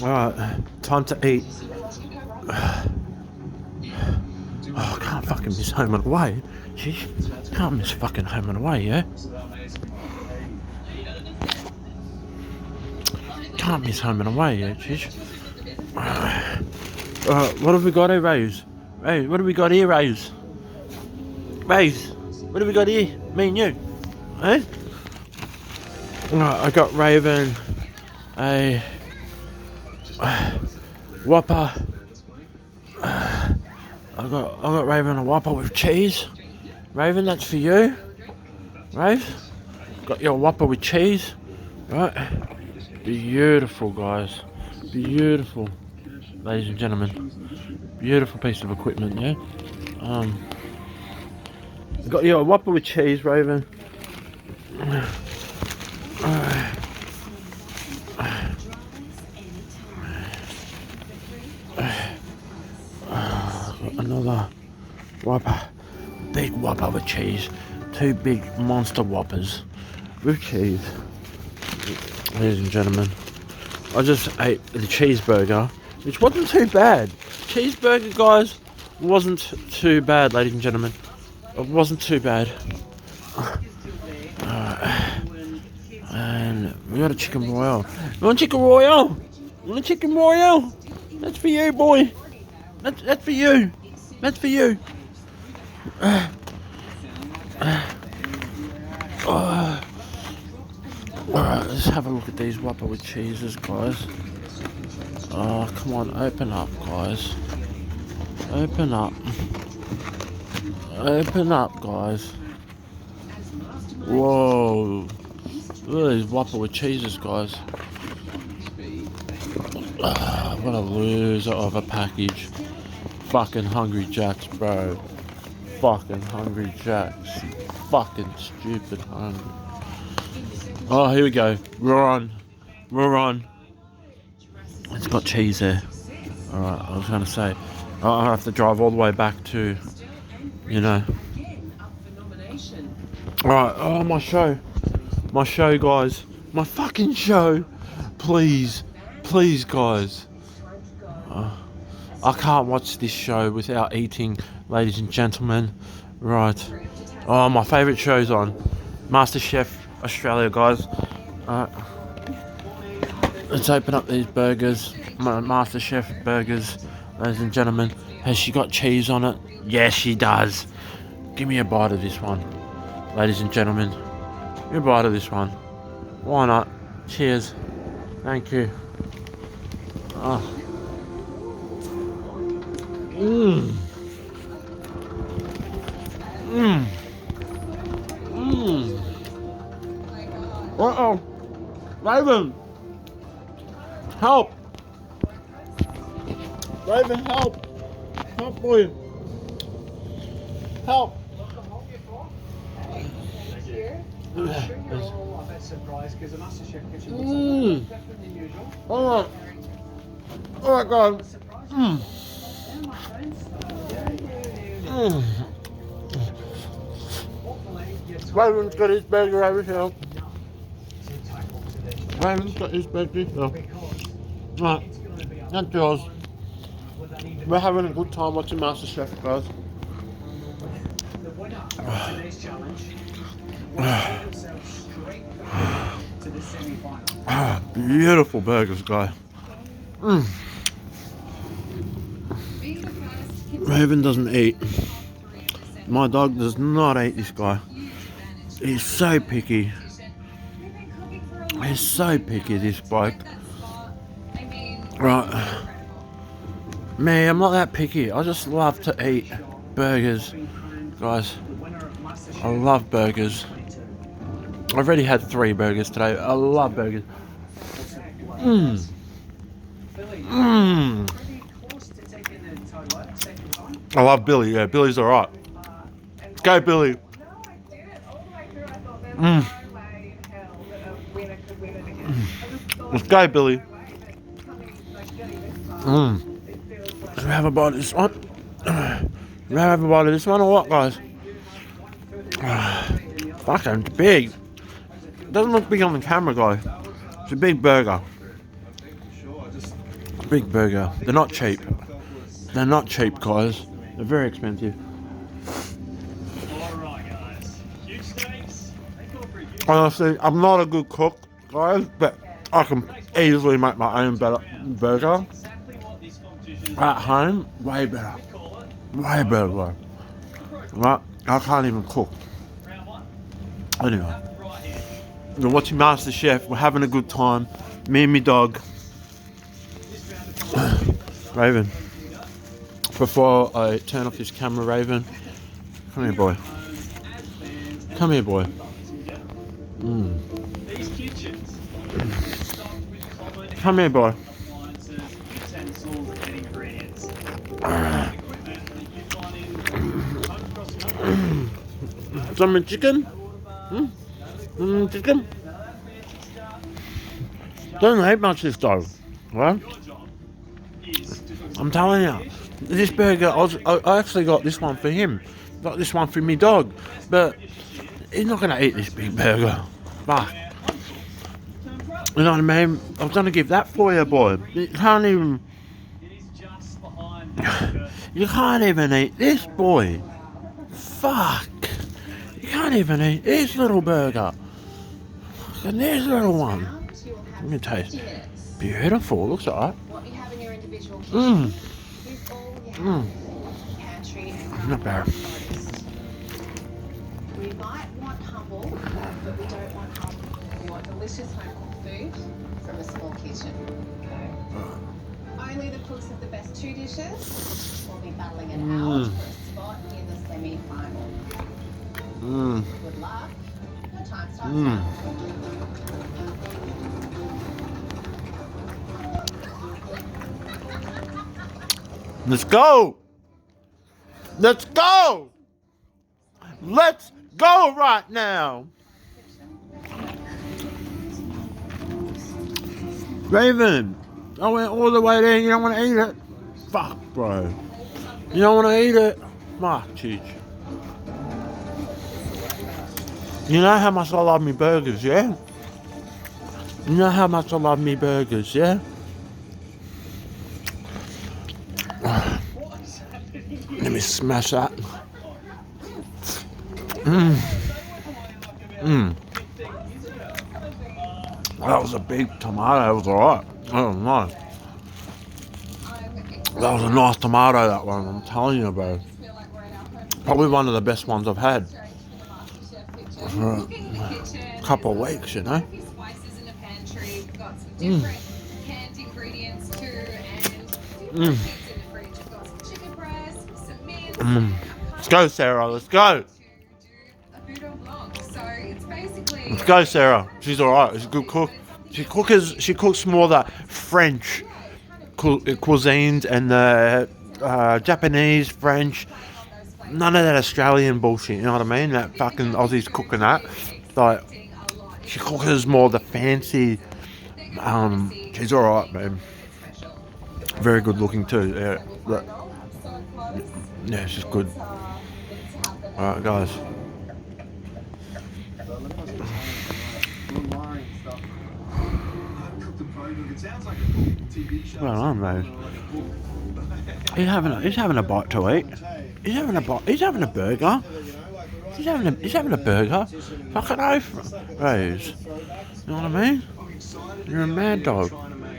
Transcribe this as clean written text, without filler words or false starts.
Alright, time to eat. Oh, I can't fucking miss home and away. Jeez, can't miss fucking home and away, yeah? Can't miss home and away, yeah, jeez. What have we got here, Rose? Rose, what have we got here, Rose? Rose, what have we got here? Me and you. Eh? I got Raven a Whopper. I got Raven a Whopper with cheese. Raven, that's for you. Rave, got your Whopper with cheese. Right. Beautiful, guys. Beautiful, ladies and gentlemen. Beautiful piece of equipment, yeah. Got your Whopper with cheese, Raven. Another Whopper, big Whopper with cheese. 2 big monster Whoppers with cheese. Ladies and gentlemen, I just ate the cheeseburger, which wasn't too bad. Cheeseburger, guys, wasn't too bad, ladies and gentlemen. It wasn't too bad. And we got a chicken royale. You want chicken royale? You want chicken royale? That's for you, boy. That's for you. That's for you. Alright, let's have a look at these Whopper with cheeses, guys. Oh, come on, open up, guys. Open up. Open up, guys. Whoa. Look at these Whopper with cheeses, guys. What a loser of a package. Fucking Hungry Jacks, bro. Fucking Hungry Jacks. Fucking stupid hungry. Oh, here we go. We're on. We're on. It's got cheese there. Alright, I was going to say, I have to drive all the way back to, you know. Alright, oh, my show. My show, guys. My fucking show. Please. Please, guys. I can't watch this show without eating, ladies and gentlemen. Right. Oh, my favourite show's on. Masterchef Australia, guys. Let's open up these burgers. Masterchef burgers, ladies and gentlemen. Has she got cheese on it? Yes, she does. Give me a bite of this one, ladies and gentlemen. Give me a bite of this one. Why not? Cheers. Thank you. Oh. Mmm. Mmm. Mmm. Uh-oh. Raven. Help. Raven, help. Help, boy. Help. Mmm. Alright. Alright, guys. Mmm. Mm. Raven's got his burger over here. Raven's got his burger here. Right, that's yours. We're having a good time watching Masterchef, guys. Beautiful burgers, guys. Mm. Raven doesn't eat. My dog does not eat this guy. He's so picky. He's so picky, this bloke. Right. Me, I'm not that picky. I just love to eat burgers, guys. I love burgers. I've already had 3 burgers today. I love burgers. Mmm. Mmm. I love Billy. Yeah, Billy's alright. Go, Billy. Mmm. Let's go, Billy. Mmm. Should we have a bite of this one? Should we have a bite of this one or what, guys? Fucking big. It doesn't look big on the camera, guys. It's a big burger. Big burger. They're not cheap. They're not cheap, guys. They're very expensive. Honestly, I'm not a good cook, guys, but I can easily make my own burger at home. Way better. Way better, bro. Right? I can't even cook. Anyway. We're watching Masterchef. We're having a good time. Me and my dog. Raven. Before I turn off this camera, Raven. Come here, boy. Come here, boy. Come here, boy. Some chicken? Chicken? Don't hate much this dog, right? I'm telling you, this burger, I actually got this one for him. Got this one for me dog, but he's not gonna eat this big burger. Fuck. You know what I mean? I was gonna give that for you, boy. You can't even. You can't even eat this, boy. Fuck. You can't even eat this little burger. And this little one. Let me taste. Beautiful. Looks alright. Not bad. We might want humble, but we don't want humble. We want delicious home-cooked food from a small kitchen. Only the cooks of the best two dishes will be battling it out for a spot in the semi-final. Good luck. Your time starts now. Let's go! Let's go! Let's go right now! Raven, I went all the way there, you don't want to eat it? Fuck, bro. You don't want to eat it? Fuck, Cheech. You know how much I love me burgers, yeah? You know how much I love me burgers, yeah? Let me smash that. That was a big tomato. It was alright. Oh, nice. That was a nice tomato, that one. I'm telling you, bro. Probably one of the best ones I've had for a couple of weeks, you know. Let's go, Sarah. Let's go. Let's go, Sarah. She's alright. She's a good cook. She cooks more the French cuisines and the Japanese, French. None of that Australian bullshit. You know what I mean? That fucking Aussies cooking that. Like, she cooks more the fancy. She's alright, man. Very good looking too. Yeah, look. Yeah, she's good. Alright, guys. Well on, mate. He's having a bite to eat. He's having a bite. He's having a burger. He's having a burger. Fucking oath, Rose. You know what I mean? You're a mad dog.